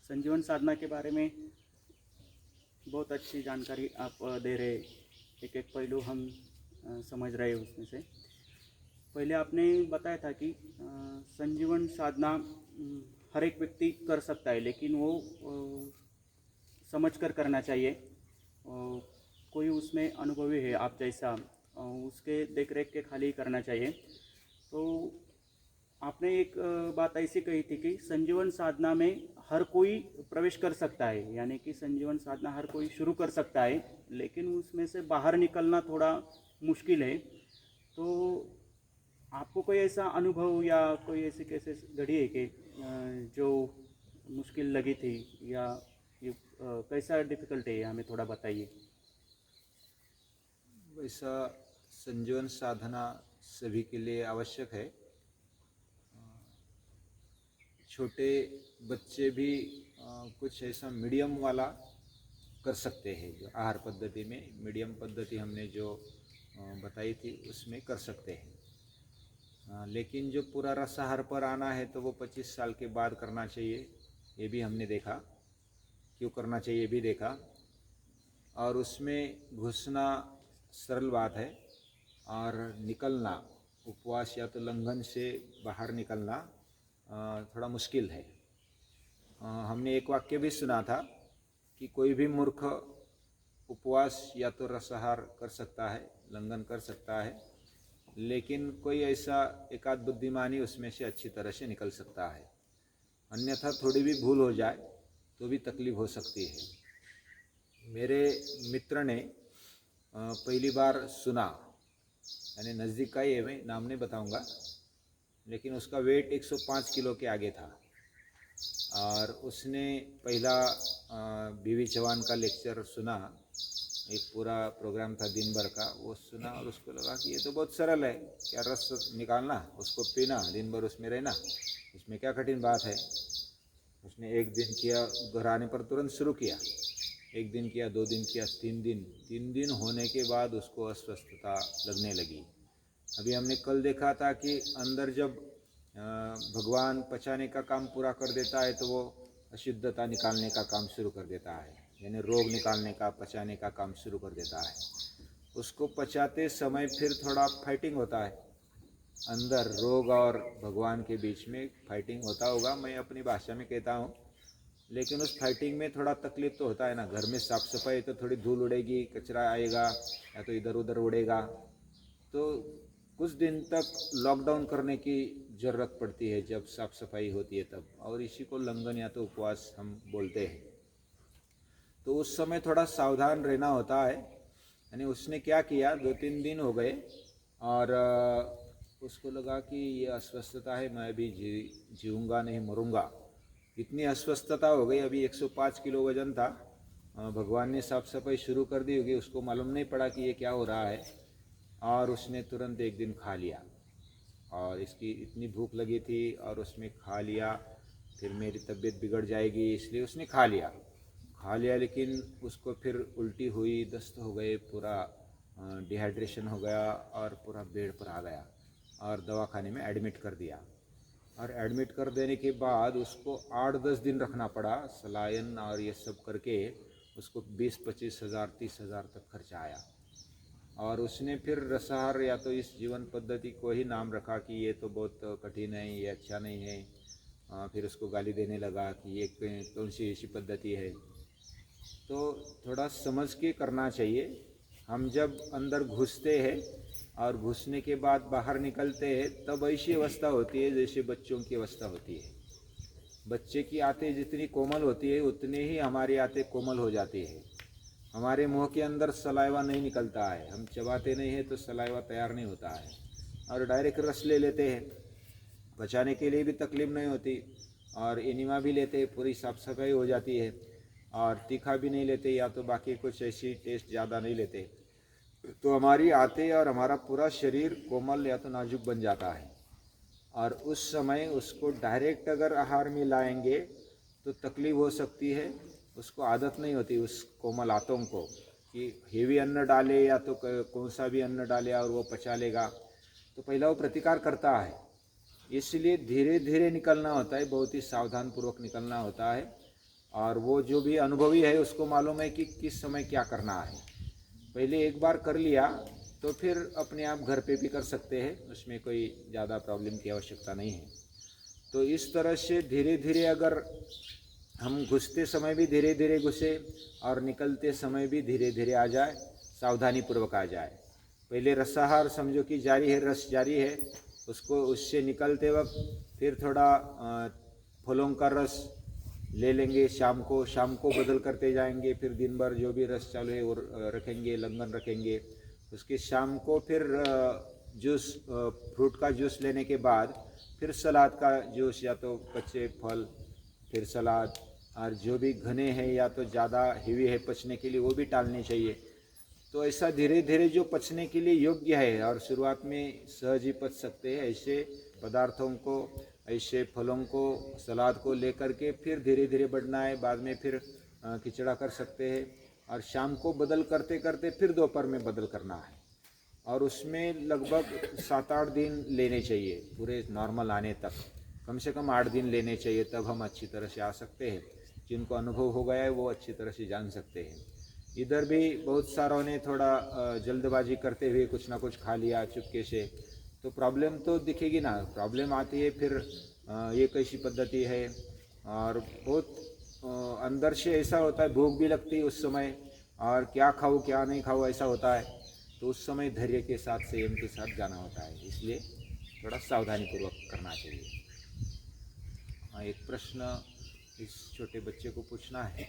संजीवन साधना के बारे में बहुत अच्छी जानकारी आप दे रहे। एक एक पहलू हम समझ रहे उसमें से। पहले आपने बताया था कि संजीवन साधना हर एक व्यक्ति कर सकता है, लेकिन वो समझ कर करना चाहिए। कोई उसमें अनुभवी है आप जैसा, उसके देख रेख के खाली करना चाहिए। तो आपने एक बात ऐसी कही थी कि संजीवन साधना में हर कोई प्रवेश कर सकता है, यानी कि संजीवन साधना हर कोई शुरू कर सकता है, लेकिन उसमें से बाहर निकलना थोड़ा मुश्किल है। तो आपको कोई ऐसा अनुभव या कोई ऐसी कैसे घड़ी है कि जो मुश्किल लगी थी, या ये कैसा डिफ़िकल्ट है, हमें थोड़ा बताइए। वैसा संजीवन साधना सभी के लिए आवश्यक है। छोटे बच्चे भी कुछ ऐसा मीडियम वाला कर सकते हैं। जो आहार पद्धति में मीडियम पद्धति हमने जो बताई थी उसमें कर सकते हैं। लेकिन जो पूरा रसाहार पर आना है तो वो 25 साल के बाद करना चाहिए, ये भी हमने देखा। क्यों करना चाहिए ये भी देखा। और उसमें घुसना सरल बात है, और निकलना, उपवास या तो लंघन से बाहर निकलना थोड़ा मुश्किल है। हमने एक वाक्य भी सुना था कि कोई भी मूर्ख उपवास या तो रसाहार कर सकता है, लंघन कर सकता है, लेकिन कोई ऐसा एकाध बुद्धिमानी उसमें से अच्छी तरह से निकल सकता है। अन्यथा थोड़ी भी भूल हो जाए तो भी तकलीफ हो सकती है। मेरे मित्र ने पहली बार सुना, यानी नज़दीक का ही है, मैं नाम नहीं बताऊंगा, लेकिन उसका वेट 105 किलो के आगे था। और उसने पहला बीवी चौहान का लेक्चर सुना, एक पूरा प्रोग्राम था दिन भर का, वो सुना और उसको लगा कि ये तो बहुत सरल है, क्या रस निकालना, उसको पीना, दिन भर उसमें रहना, इसमें क्या कठिन बात है। उसने एक दिन किया, घर आने पर तुरंत शुरू किया। एक दिन किया, 2 दिन किया, 3 दिन होने के बाद उसको अस्वस्थता लगने लगी। अभी हमने कल देखा था कि अंदर जब भगवान पचाने का काम पूरा कर देता है तो वो अशुद्धता निकालने का काम शुरू कर देता है, यानी रोग निकालने का, पचाने का काम शुरू कर देता है। उसको पचाते समय फिर थोड़ा फाइटिंग होता है, अंदर रोग और भगवान के बीच में फाइटिंग होता होगा, मैं अपनी भाषा में कहता हूँ। लेकिन उस फाइटिंग में थोड़ा तकलीफ तो होता है ना। घर में साफ़ सफाई तो थोड़ी धूल उड़ेगी, कचरा आएगा या तो इधर उधर उड़ेगा, तो कुछ दिन तक लॉकडाउन करने की ज़रूरत पड़ती है जब साफ़ सफाई होती है तब, और इसी को लंघन या तो उपवास हम बोलते हैं। तो उस समय थोड़ा सावधान रहना होता है। यानी उसने क्या किया, 2-3 दिन हो गए और उसको लगा कि ये अस्वस्थता है, मैं अभी जीऊँगा नहीं, मरूँगा। इतनी अस्वस्थता हो गई, अभी 105 किलो वजन था। भगवान ने साफ सफाई शुरू कर दी होगी, उसको मालूम नहीं पड़ा कि ये क्या हो रहा है, और उसने तुरंत एक दिन खा लिया। और इसकी इतनी भूख लगी थी और उसमें खा लिया, फिर मेरी तबीयत बिगड़ जाएगी इसलिए उसने खा लिया, लेकिन उसको फिर उल्टी हुई, दस्त हो गए, पूरा डिहाइड्रेशन हो गया और पूरा बेड पर आ गया और दवाखाने में एडमिट कर दिया। और एडमिट कर देने के बाद उसको 8-10 दिन रखना पड़ा, सलाइन और ये सब करके उसको 20-25 हज़ार 30 हज़ार तक खर्चा आया। और उसने फिर रसाहार या तो इस जीवन पद्धति को ही नाम रखा कि ये तो बहुत कठिन है, ये अच्छा नहीं है। फिर उसको गाली देने लगा कि ये कौन सी ऐसी पद्धति है। तो थोड़ा समझ के करना चाहिए। हम जब अंदर घुसते हैं और घुसने के बाद बाहर निकलते हैं तब ऐसी अवस्था होती है जैसे बच्चों की अवस्था होती है। बच्चे की आंतें जितनी कोमल होती है उतनी ही हमारी आंतें कोमल हो जाती है। हमारे मुंह के अंदर सलाइवा नहीं निकलता है, हम चबाते नहीं हैं तो सलाइवा तैयार नहीं होता है, और डायरेक्ट रस ले लेते हैं। बचाने के लिए भी तकलीफ नहीं होती, और एनिमा भी लेते हैं, पूरी साफ सफाई हो जाती है। और तीखा भी नहीं लेते, या तो बाकी कुछ ऐसी टेस्ट ज़्यादा नहीं लेते, तो हमारी आंतें और हमारा पूरा शरीर कोमल या तो नाजुक बन जाता है। और उस समय उसको डायरेक्ट अगर आहार में लाएंगे तो तकलीफ हो सकती है। उसको आदत नहीं होती उस कोमल आंतों को कि हेवी अन्न डाले या तो कौन सा भी अन्न डाले और वो पचा लेगा, तो पहला वो प्रतिकार करता है। इसलिए धीरे धीरे निकलना होता है, बहुत ही सावधानपूर्वक निकलना होता है। और वो जो भी अनुभवी है उसको मालूम है कि किस समय क्या करना है। पहले एक बार कर लिया तो फिर अपने आप घर पे भी कर सकते हैं, उसमें कोई ज़्यादा प्रॉब्लम की आवश्यकता नहीं है। तो इस तरह से धीरे धीरे अगर हम घुसते समय भी धीरे धीरे घुसे और निकलते समय भी धीरे धीरे आ जाए, सावधानीपूर्वक आ जाए। पहले रसाहार समझो कि जारी है, रस जारी है, उसको उससे निकलते वक्त फिर थोड़ा फलों का रस ले लेंगे, शाम को बदल करते जाएंगे। फिर दिन भर जो भी रस चालू है वो रखेंगे, लंघन रखेंगे। उसके शाम को फिर जूस, फ्रूट का जूस लेने के बाद फिर सलाद का जूस, या तो कच्चे फल, फिर सलाद। और जो भी घने हैं या तो ज़्यादा हेवी है पचने के लिए, वो भी टालने चाहिए। तो ऐसा धीरे धीरे जो पचने के लिए योग्य है और शुरुआत में सहज ही पच सकते हैं, ऐसे पदार्थों को, ऐसे फलों को, सलाद को लेकर के फिर धीरे धीरे बढ़ना है। बाद में फिर खिचड़ा कर सकते हैं। और शाम को बदल करते करते फिर दोपहर में बदल करना है। और उसमें लगभग 7-8 दिन लेने चाहिए पूरे नॉर्मल आने तक। कम से कम 8 दिन लेने चाहिए, तब हम अच्छी तरह से आ सकते हैं। जिनको अनुभव हो गया है वो अच्छी तरह से जान सकते हैं। इधर भी बहुत सारों ने थोड़ा जल्दबाजी करते हुए कुछ ना कुछ खा लिया चुपके से, तो प्रॉब्लम तो दिखेगी ना। प्रॉब्लम आती है फिर ये कैसी पद्धति है। और बहुत अंदर से ऐसा होता है, भूख भी लगती है उस समय, और क्या खाऊं क्या नहीं खाऊं ऐसा होता है। तो उस समय धैर्य के साथ, संयम के साथ जाना होता है, इसलिए थोड़ा सावधानीपूर्वक करना चाहिए। हाँ, एक प्रश्न इस छोटे बच्चे को पूछना है।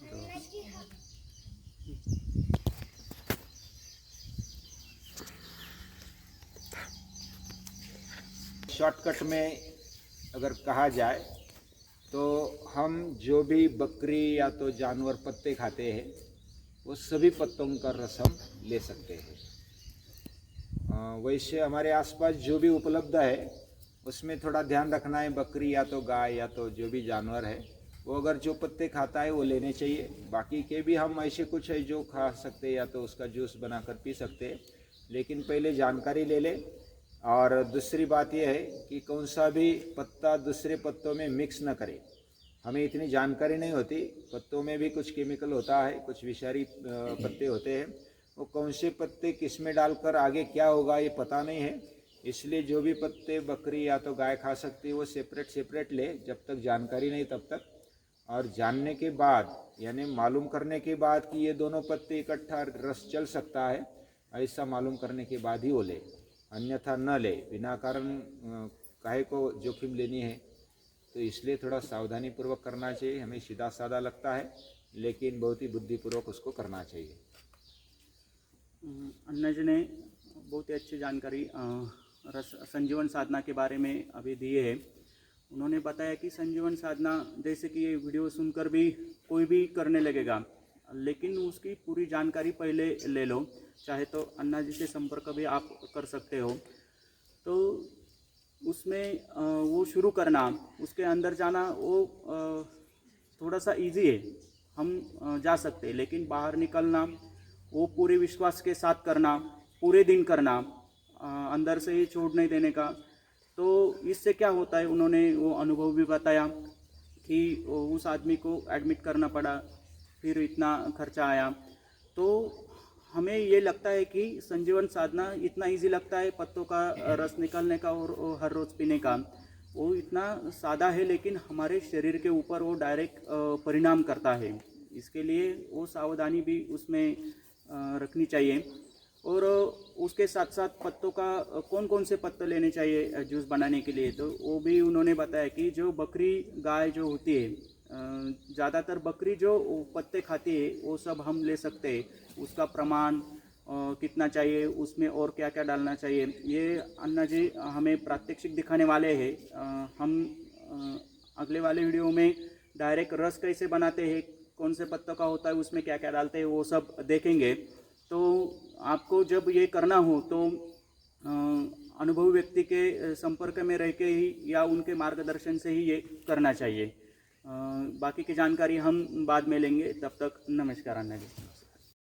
तो शॉर्टकट में अगर कहा जाए तो हम जो भी बकरी या तो जानवर पत्ते खाते हैं, वो सभी पत्तों का रस हम ले सकते हैं। वैसे हमारे आसपास जो भी उपलब्ध है उसमें थोड़ा ध्यान रखना है। बकरी या तो गाय या तो जो भी जानवर है, वो अगर जो पत्ते खाता है वो लेने चाहिए। बाकी के भी हम ऐसे कुछ है जो खा सकते हैं, या तो उसका जूस बनाकर पी सकते हैं। लेकिन पहले जानकारी ले ले। और दूसरी बात यह है कि कौन सा भी पत्ता दूसरे पत्तों में मिक्स न करें। हमें इतनी जानकारी नहीं होती, पत्तों में भी कुछ केमिकल होता है, कुछ विषारी पत्ते होते हैं। वो कौन से पत्ते किस में डालकर आगे क्या होगा ये पता नहीं है। इसलिए जो भी पत्ते बकरी या तो गाय खा सकती है वो सेपरेट ले, जब तक जानकारी नहीं तब तक। और जानने के बाद, यानी मालूम करने के बाद कि ये दोनों पत्ते इकट्ठा रस चल सकता है, ऐसा मालूम करने के बाद ही वो ले, अन्यथा न ले। बिना कारण काहे को जोखिम लेनी है। तो इसलिए थोड़ा सावधानी पूर्वक करना चाहिए। हमें सीधा साधा लगता है, लेकिन बहुत ही बुद्धिपूर्वक उसको करना चाहिए। अन्ना जी ने बहुत ही अच्छी जानकारी रस संजीवन साधना के बारे में अभी दिए है। उन्होंने बताया कि संजीवन साधना, जैसे कि ये वीडियो सुनकर भी कोई भी करने लगेगा, लेकिन उसकी पूरी जानकारी पहले ले लो। चाहे तो अन्ना जी से संपर्क भी आप कर सकते हो। तो उसमें वो शुरू करना, उसके अंदर जाना, वो थोड़ा सा इजी है, हम जा सकते हैं। लेकिन बाहर निकलना, वो पूरे विश्वास के साथ करना, पूरे दिन करना, अंदर से ही छोड़ नहीं देने का। तो इससे क्या होता है, उन्होंने वो अनुभव भी बताया कि उस आदमी को एडमिट करना पड़ा, फिर इतना खर्चा आया। तो हमें ये लगता है कि संजीवन साधना इतना इजी लगता है, पत्तों का रस निकालने का और हर रोज़ पीने का, वो इतना सादा है, लेकिन हमारे शरीर के ऊपर वो डायरेक्ट परिणाम करता है। इसके लिए वो सावधानी भी उसमें रखनी चाहिए। और उसके साथ साथ पत्तों का कौन कौन से पत्ते लेने चाहिए जूस बनाने के लिए, तो वो भी उन्होंने बताया कि जो बकरी गाय जो होती है, ज़्यादातर बकरी जो पत्ते खाती है वो सब हम ले सकते हैं। उसका प्रमाण कितना चाहिए, उसमें और क्या क्या डालना चाहिए, ये अन्ना जी हमें प्रात्यक्षिक दिखाने वाले हैं। हम अगले वाले वीडियो में डायरेक्ट रस कैसे बनाते हैं, कौन से पत्तों का होता है, उसमें क्या क्या डालते हैं, वो सब देखेंगे। तो आपको जब ये करना हो तो अनुभवी व्यक्ति के संपर्क में रह के ही या उनके मार्गदर्शन से ही ये करना चाहिए। बाकी की जानकारी हम बाद में लेंगे। तब तक नमस्कार अन्ना जी।